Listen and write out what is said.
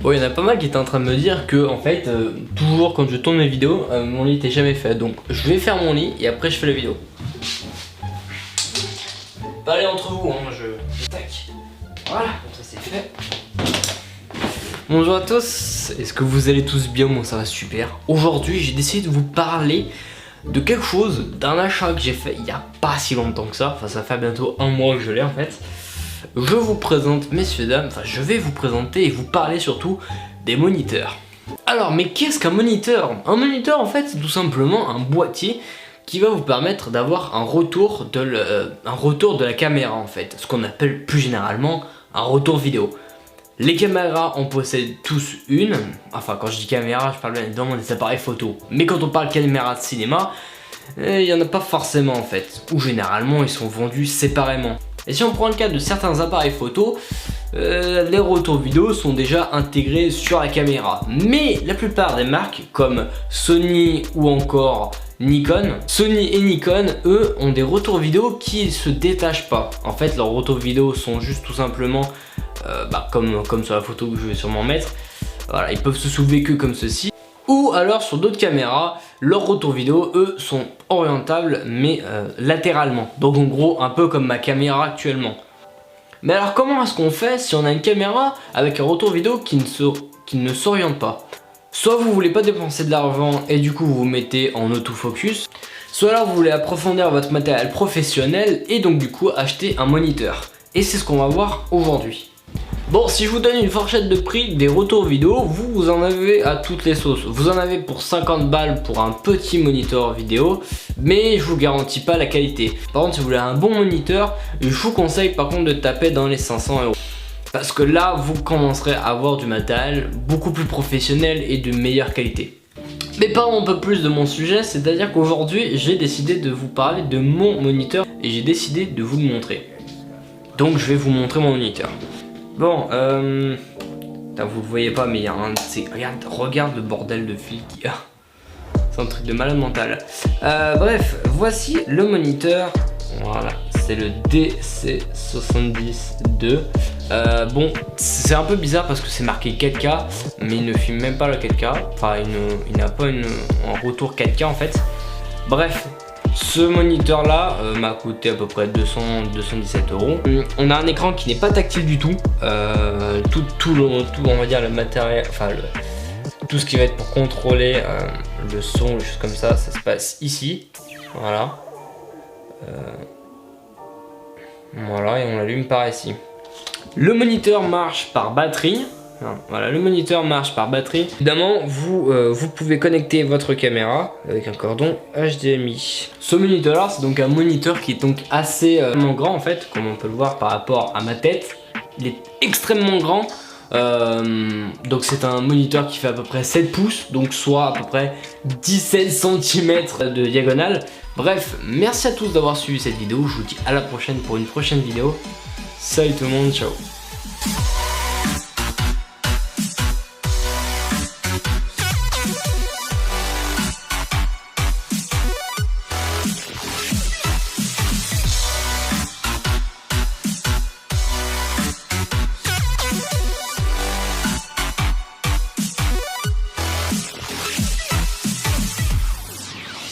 Bon, il y en a pas mal qui étaient en train de me dire que en fait, toujours quand je tourne mes vidéos, mon lit n'était jamais fait. Donc je vais faire mon lit et après je fais la vidéo. Parlez entre vous, hein, tac. Voilà, comme ça c'est fait. Bonjour à tous, est-ce que vous allez tous bien? Moi ça va super. Aujourd'hui j'ai décidé de vous parler de quelque chose, d'un achat que j'ai fait il n'y a pas si longtemps que ça. Enfin ça fait bientôt un mois que je l'ai en fait. Je vous présente, messieurs dames, enfin je vais vous présenter et vous parler surtout des moniteurs. Alors mais qu'est-ce qu'un moniteur? Un moniteur en fait c'est tout simplement un boîtier qui va vous permettre d'avoir un retour de la caméra en fait. Ce qu'on appelle plus généralement un retour vidéo. Les caméras en possèdent tous une, enfin quand je dis caméra je parle bien évidemment des appareils photo. Mais quand on parle caméra de cinéma, il n'y en a pas forcément en fait. Ou généralement ils sont vendus séparément. Et si on prend le cas de certains appareils photo, les retours vidéo sont déjà intégrés sur la caméra. Mais la plupart des marques comme Sony ou encore Nikon, Sony et Nikon, eux, ont des retours vidéo qui se détachent pas. En fait, leurs retours vidéo sont juste tout simplement, comme sur la photo que je vais sûrement mettre. Voilà, ils peuvent se soulever que comme ceci. Ou alors sur d'autres caméras, leurs retours vidéo, eux, sont orientables mais latéralement. Donc en gros, un peu comme ma caméra actuellement. Mais alors comment est-ce qu'on fait si on a une caméra avec un retour vidéo qui ne s'oriente pas? Soit vous voulez pas dépenser de l'argent et du coup vous vous mettez en autofocus, soit alors vous voulez approfondir votre matériel professionnel et donc du coup acheter un moniteur. Et c'est ce qu'on va voir aujourd'hui. Bon, si je vous donne une fourchette de prix des retours vidéo, vous en avez à toutes les sauces. Vous en avez pour 50 balles pour un petit moniteur vidéo, mais je vous garantis pas la qualité. Par contre, si vous voulez un bon moniteur, je vous conseille par contre de taper dans les 500 €. Parce que là, vous commencerez à avoir du matériel beaucoup plus professionnel et de meilleure qualité. Mais parlons un peu plus de mon sujet, c'est-à-dire qu'aujourd'hui, j'ai décidé de vous parler de mon moniteur et j'ai décidé de vous le montrer. Donc, je vais vous montrer mon moniteur. Bon, vous le voyez pas, mais il y a un... Regarde le bordel de fil qu'il y a. C'est un truc de malade mental. Bref, voici le moniteur. Voilà, c'est le DC70-2. Bon, c'est un peu bizarre parce que c'est marqué 4K, mais il ne filme même pas le 4K. Enfin, il n'a pas un retour 4K en fait. Bref. Ce moniteur là m'a coûté à peu près 217 €. On a un écran qui n'est pas tactile du tout. Tout on va dire le matériel, enfin tout ce qui va être pour contrôler le son, les choses comme ça se passe ici. Voilà. Voilà, et on l'allume par ici. Le moniteur marche par batterie. Voilà, le moniteur marche par batterie. Évidemment, vous pouvez connecter votre caméra avec un cordon HDMI. Ce moniteur là, c'est donc un moniteur qui est donc assez grand en fait, comme on peut le voir par rapport à ma tête. Il est extrêmement grand. Donc c'est un moniteur qui fait à peu près 7 pouces, donc soit à peu près 17 cm de diagonale. Bref, merci à tous d'avoir suivi cette vidéo. Je vous dis à la prochaine pour une prochaine vidéo. Salut tout le monde, ciao.